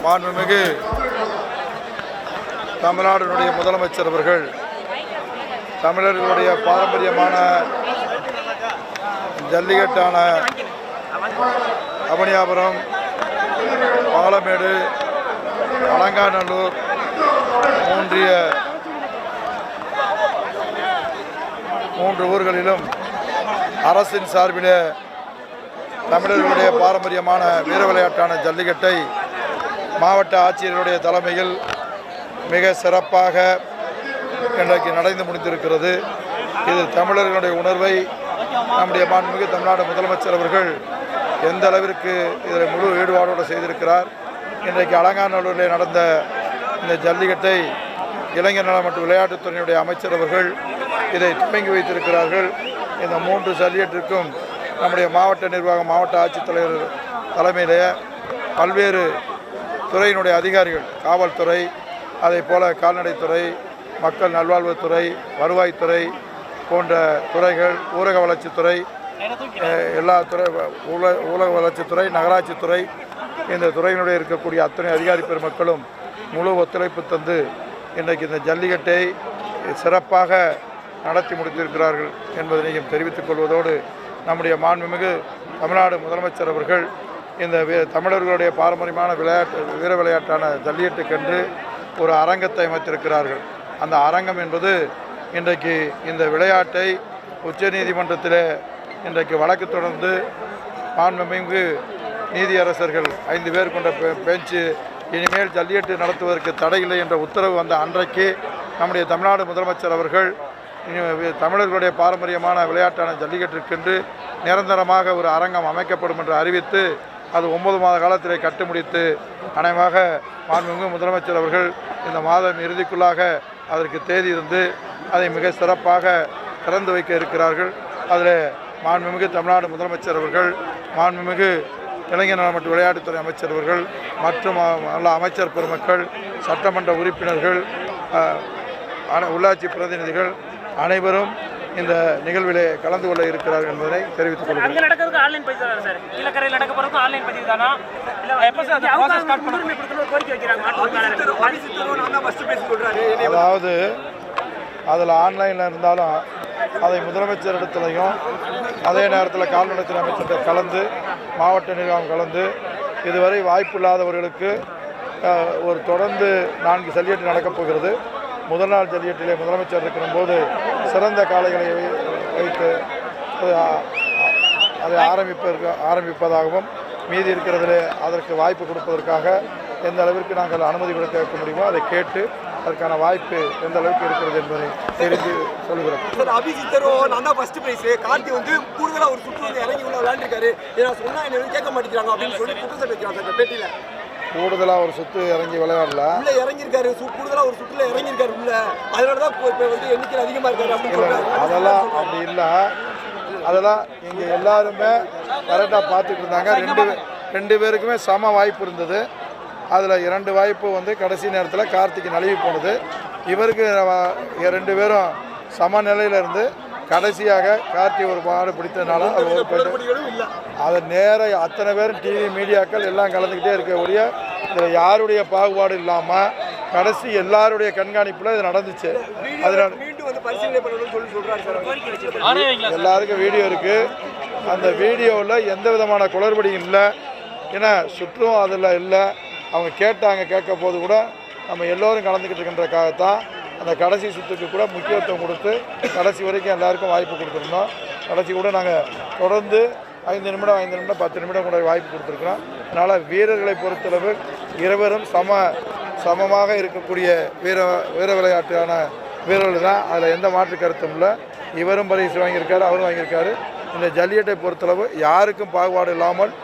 மாண்புமிகு தமிழ்நாடுடைய முதலமைச்சர் அவர்கள் தமிழர்களுடைய பாரம்பரியமான ஜல்லிக்கட்டான அவனியாபுரம், பாலமேடு, அலங்காநல்லூர் மூன்று ஊர்களிலும் அரசின் சார்பில் தமிழர்களுடைய பாரம்பரியமான வீர விளையாட்டான ஜல்லிக்கட்டை மாவட்ட ஆட்சியர்களுடைய தலைமையில் மிக சிறப்பாக இன்றைக்கு நடந்து முடிந்திருக்கிறது. இது தமிழர்களுடைய உணர்வை நம்முடைய மாண்புமிகு தமிழ்நாடு முதலமைச்சர் அவர்கள் எந்த அளவிற்கு இதில் முழு ஈடுபாடோடு செய்திருக்கிறார். இன்றைக்கு அலங்காநல்லூரில் நடந்த இந்த ஜல்லிக்கட்டை இளைஞர் நல மற்றும் விளையாட்டுத்துறையினுடைய அமைச்சர் அவர்கள் இதை துவங்கி வைத்திருக்கிறார்கள். இந்த 3 ஜல்லிக்கட்டிற்கும் நம்முடைய மாவட்ட நிர்வாகம், மாவட்ட ஆட்சித்தலைவர் தலைமையிலேயே பல்வேறு துறையினுடைய அதிகாரிகள், காவல்துறை, அதே போல் கால்நடைத்துறை, மக்கள் நல்வாழ்வுத்துறை, வருவாய்த்துறை போன்ற துறைகள், ஊரக வளர்ச்சித்துறை, எல்லா துறை, ஊரக வளர்ச்சித்துறை, நகராட்சித்துறை, இந்த துறையினுடைய இருக்கக்கூடிய அத்தனை அதிகாரி பெருமக்களும் முழு ஒத்துழைப்பு தந்து இன்றைக்கு இந்த ஜல்லிக்கட்டை சிறப்பாக நடத்தி முடித்திருக்கிறார்கள் என்பதனையும் தெரிவித்துக் கொள்வதோடு, நம்முடைய மாண்புமிகு தமிழ்நாடு முதலமைச்சர் அவர்கள் இந்த தமிழர்களுடைய பாரம்பரியமான வீர விளையாட்டான ஜல்லிக்கட்டுக்கென்று ஒரு அரங்கத்தை அமைத்திருக்கிறார்கள். அந்த அரங்கம் என்பது இன்றைக்கு இந்த விளையாட்டை உச்சநீதிமன்றத்தில் இன்றைக்கு வழக்கு தொடர்ந்து மாண்புமிகு நீதியரசர்கள் 5 பேர் கொண்ட பெஞ்சு இனிமேல் ஜல்லிக்கட்டு நடத்துவதற்கு தடையில்லை என்ற உத்தரவு வந்த அன்றைக்கு நம்முடைய தமிழ்நாடு முதலமைச்சர் அவர்கள் தமிழர்களுடைய பாரம்பரியமான விளையாட்டான ஜல்லிக்கட்டிற்கென்று நிரந்தரமாக ஒரு அரங்கம் அமைக்கப்படும் என்று அறிவித்து அது 9 மாத காலத்திலே கட்டு முடித்து அநேகமாக மாண்புமிகு முதலமைச்சர் அவர்கள் இந்த மாதம் இறுதிக்குள்ளாக அதற்கு தேதி இருந்து அதை மிக சிறப்பாக திறந்து வைக்க இருக்கிறார்கள். அதில் மாண்புமிகு தமிழ்நாடு முதலமைச்சர் அவர்கள், மாண்புமிகு இளைஞர் நல மற்றும் விளையாட்டுத்துறை அமைச்சர் அவர்கள் மற்றும் நல்ல அமைச்சர் பெருமக்கள், சட்டமன்ற உறுப்பினர்கள், உள்ளாட்சி பிரதிநிதிகள் அனைவரும் இந்த நிகழ்விலே கலந்து கொள்ள இருக்கிறார்கள் என்பதை தெரிவித்துக் கொள்கிறேன். அதாவது அதில் ஆன்லைனில் இருந்தாலும் அதை முதலமைச்சர் இடத்துலையும் அதே நேரத்தில் கால்நடைத்துறை அமைச்சர்கிட்ட கலந்து, மாவட்ட நிர்வாகம் கலந்து, இதுவரை வாய்ப்பு இல்லாதவர்களுக்கு ஒரு தொடர்ந்து 4 ஜல்லிக்கட்டு நடக்கப் போகிறது. முதல் நாள் ஜல்லிக்கட்டிலே முதலமைச்சர் இருக்கிறபோது சிறந்த காளைகளை வைத்து அதை ஆரம்பிப்பதாகவும், மீதி இருக்கிறதிலே அதற்கு வாய்ப்பு கொடுப்பதற்காக எந்த அளவிற்கு நாங்கள் அனுமதி கொடுக்க முடியுமோ அதை கேட்டு அதற்கான வாய்ப்பு எந்த அளவுக்கு இருக்கிறது என்பதை தெரிந்து சொல்கிறோம். சார், அபிஜித்தரும் நான் தான் ஃபர்ஸ்ட் பிரைஸ், கார்த்தி வந்து கூடுதலாக ஒரு சுற்று வந்து இறங்கி உள்ள விளையாண்டுருக்காரு, நான் சொன்னால் என்ன கேட்க மாட்டேங்கிறாங்க அப்படின்னு சொல்லி குற்றச்சாட்டு வைக்கிறாங்க சார் பேட்டியில். கூடுதலாக ஒரு சுற்று இறங்கி விளையாடல, உள்ளே இறங்கியிருக்காரு, கூடுதலாக ஒரு சுற்றுல இறங்கியிருக்காரு உள்ள, அதனால தான் இப்போ வந்து எண்ணிக்கை அதிகமாக இருக்காரு அப்படின்னு சொல்கிறாங்க. அதெல்லாம் அப்படி இல்லை, அதெல்லாம் இங்கே எல்லாருமே கரெக்டாக பார்த்துட்டு இருந்தாங்க. 2 பேருக்குமே சம வாய்ப்பு இருந்தது. அதில் 2 வாய்ப்பு வந்து கடைசி நேரத்தில் கார்த்திக்கு நழுவி போனது. இவருக்கு 2 பேரும் சமநிலையில் இருந்து கடைசியாக கார்த்தி ஒரு மாடு பிடித்ததுனால அது ஒரு போயிட்டு அதை நேராக அத்தனை பேரும் டிவி மீடியாக்கள் எல்லாம் கலந்துக்கிட்டே இருக்கக்கூடிய இதில் யாருடைய பாகுபாடு இல்லாமல் கடைசி எல்லாருடைய கண்காணிப்பில் இது நடந்துச்சு. அதனால் எல்லாருக்கும் வீடியோ இருக்குது. அந்த வீடியோவில் எந்த விதமான குளறுபடியும் இல்லை. ஏன்னா சுற்றும் அதில் இல்லை. அவங்க கேட்க போது கூட நம்ம எல்லோரும் கலந்துக்கிட்டு இருக்கின்றக்காகத்தான் அந்த கடைசி சுற்றுக்கு கூட முக்கியத்துவம் கொடுத்து கடைசி வரைக்கும் எல்லாருக்கும் வாய்ப்பு கொடுத்துருந்தோம். கடைசி கூட நாங்கள் தொடர்ந்து 5 நிமிடம் 10 நிமிடம் கூட வாய்ப்பு கொடுத்துருக்குறோம். அதனால் வீரர்களை பொறுத்தளவு இருவரும் சமமாக இருக்கக்கூடிய வீர விளையாட்டான வீரர்கள் தான். அதில் எந்த மாற்று கருத்தும் இல்லை. இவரும் பரிசு வாங்கியிருக்காரு, அவரும் வாங்கியிருக்காரு. இந்த ஜல்லிக்கட்டை பொறுத்தளவு யாருக்கும் பாகுபாடு இல்லாமல்,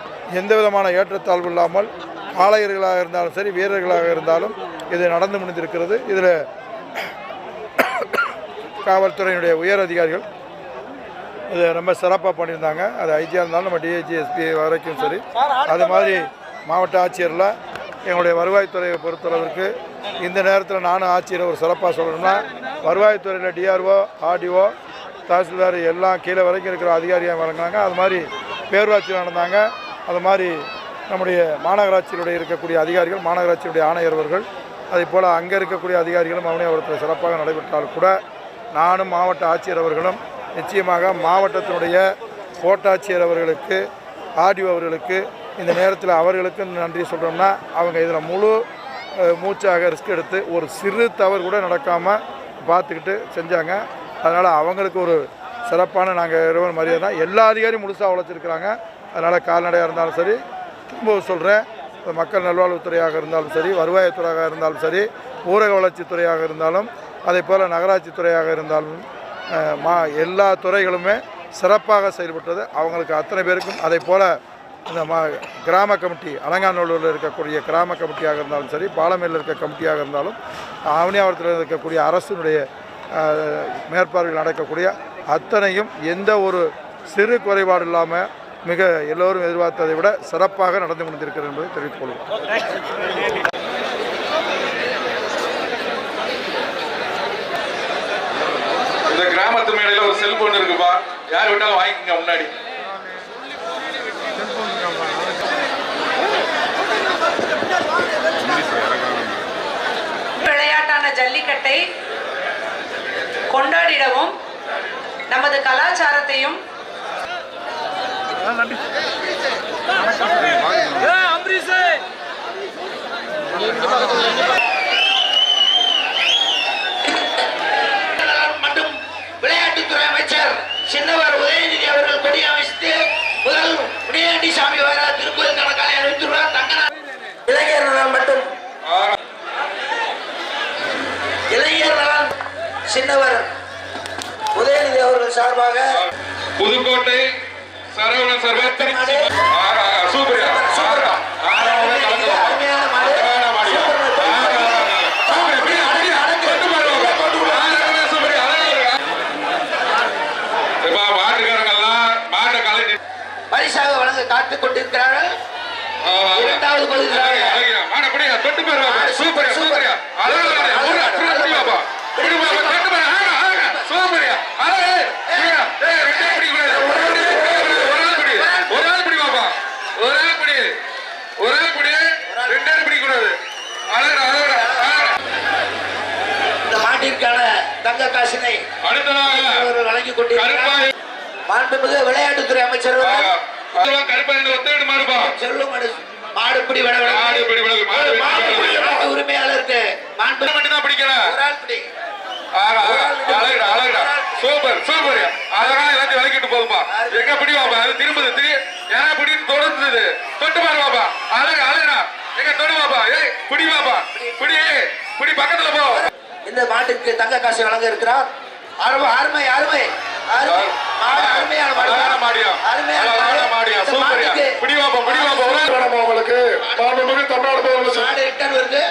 எந்த விதமான ஏற்றத்தாழ்வு இல்லாமல், காளையர்களாக இருந்தாலும் சரி, வீரர்களாக இருந்தாலும் இது நடந்து முடிந்திருக்கிறது. இதில் காவல்துறையினுடைய உயர் அதிகாரிகள் இது ரொம்ப சிறப்பாக பண்ணியிருந்தாங்க. அது ஐஜியாக இருந்தாலும் நம்ம டிஐஜி, எஸ்பி வரைக்கும் சரி. அது மாதிரி மாவட்ட ஆட்சியரில் எங்களுடைய வருவாய்த்துறையை பொறுத்தளவிற்கு இந்த நேரத்தில் நானும் ஆட்சியரை ஒரு சிறப்பாக சொல்லணும்னா, வருவாய்த்துறையில் டிஆர்ஓ, ஆர்டிஓ, தாசில்தார் எல்லாம் கீழே வரைக்கும் இருக்கிற அதிகாரியாக வழங்கினாங்க. அது மாதிரி பேரூராட்சியில் நடந்தாங்க. அது மாதிரி நம்முடைய மாநகராட்சியினுடைய இருக்கக்கூடிய அதிகாரிகள், மாநகராட்சியுடைய ஆணையர் அவர்கள், அதே போல் அங்கே இருக்கக்கூடிய அதிகாரிகளும் அவனியாபுரத்தில் சிறப்பாக நடைபெற்றால் கூட நானும் மாவட்ட ஆட்சியர் அவர்களும் நிச்சயமாக மாவட்டத்தினுடைய கோட்டாட்சியர் அவர்களுக்கு, ஆர்டிஓ அவர்களுக்கு இந்த நேரத்தில் அவர்களுக்கு நன்றி சொல்கிறோம்னா அவங்க இதில் முழு மூச்சாக ரிஸ்க் எடுத்து ஒரு சிறு தவறு கூட நடக்காமல் பார்த்துக்கிட்டு செஞ்சாங்க. அதனால் அவங்களுக்கு ஒரு சிறப்பான நாங்கள் இரவு மரியாதை தான். எல்லா அதிகாரியும் முழுசாக உழைச்சிருக்கிறாங்க. அதனால் கால்நடையாக இருந்தாலும் சரி, திரும்ப சொல்கிறேன், மக்கள் நல்வாழ்வுத்துறையாக இருந்தாலும் சரி, வருவாய்த்துறையாக இருந்தாலும் சரி, ஊரக வளர்ச்சித்துறையாக இருந்தாலும், அதே போல் நகராட்சி துறையாக இருந்தாலும் எல்லா துறைகளுமே சிறப்பாக செயல்பட்டது. அவங்களுக்கு அத்தனை பேருக்கும் அதே போல் இந்த கிராம கமிட்டி, அலங்காநல்லூரில் இருக்கக்கூடிய கிராம கமிட்டியாக இருந்தாலும் சரி, பாலமேலில் இருக்க கமிட்டியாக இருந்தாலும், அவனியாபுரத்தில் இருக்கக்கூடிய அரசினுடைய மேற்பார்வையில் நடக்கக்கூடிய அத்தனையும் எந்த ஒரு சிறு குறைபாடு இல்லாமல் மிக எல்லோரும் எதிர்பார்த்ததை விட சிறப்பாக நடந்து முடிந்திருக்கிறது என்பதை தெரிவித்துக் கொள்வோம். இந்த கிராமத்து மேடையில் ஒரு செல்போன் இருக்குப்பா, யார் விட்டாலும் வாங்கிக்கங்க. முன்னாடி விளையாட்டான ஜல்லிக்கட்டை கொண்டாடிடவும் நமது கலாச்சாரத்தையும் மற்றும் விளையாட்டுத்துறை அமைச்சர் சின்னவர் உதயநிதி அவர்கள் கொடி அமைத்து முதல் முனியாண்டி சாமி வர திருக்கோயில் கணக்காலை அறிவித்துள்ளார். இளைஞர் நலன் மற்றும் இளைஞர் நலன் சின்னவர் உதயநிதி அவர்கள் சார்பாக புதுக்கோட்டை சரவண சர்வத் சூப்பரியா பரிசாக வழங்க காத்துக் கொண்டிருக்கிறார்கள். இரண்டாவது இந்த மாட்டிற்கான தங்க காசினை வழங்கிக் கொண்டிருக்கிறார். மாண்புமிகு விளையாட்டுத்துறை அமைச்சர் மாடுபிடி உரிமையாளருக்கு சூப்பர் சூப்பர். அதெல்லாம் எல்லாத்தையும் விளக்கிட்டு போதும்பா. எங்க பிடிவாப்பா, அது திரும்புது ஏன்னா பிடின்னு தொடர்ந்து தொட்டு பாருவாப்பா. அழகு அழகுடா, எங்க தொடுவாப்பா. ஏய் பிடிவாப்பா, பிடி பக்கத்துல போ. இந்த மாட்டுக்கு தங்க காசு வழங்க இருக்கிறார். அருமை அருமை அருமை உங்களுக்கு மாடு ரிட்டர்ன் வருது.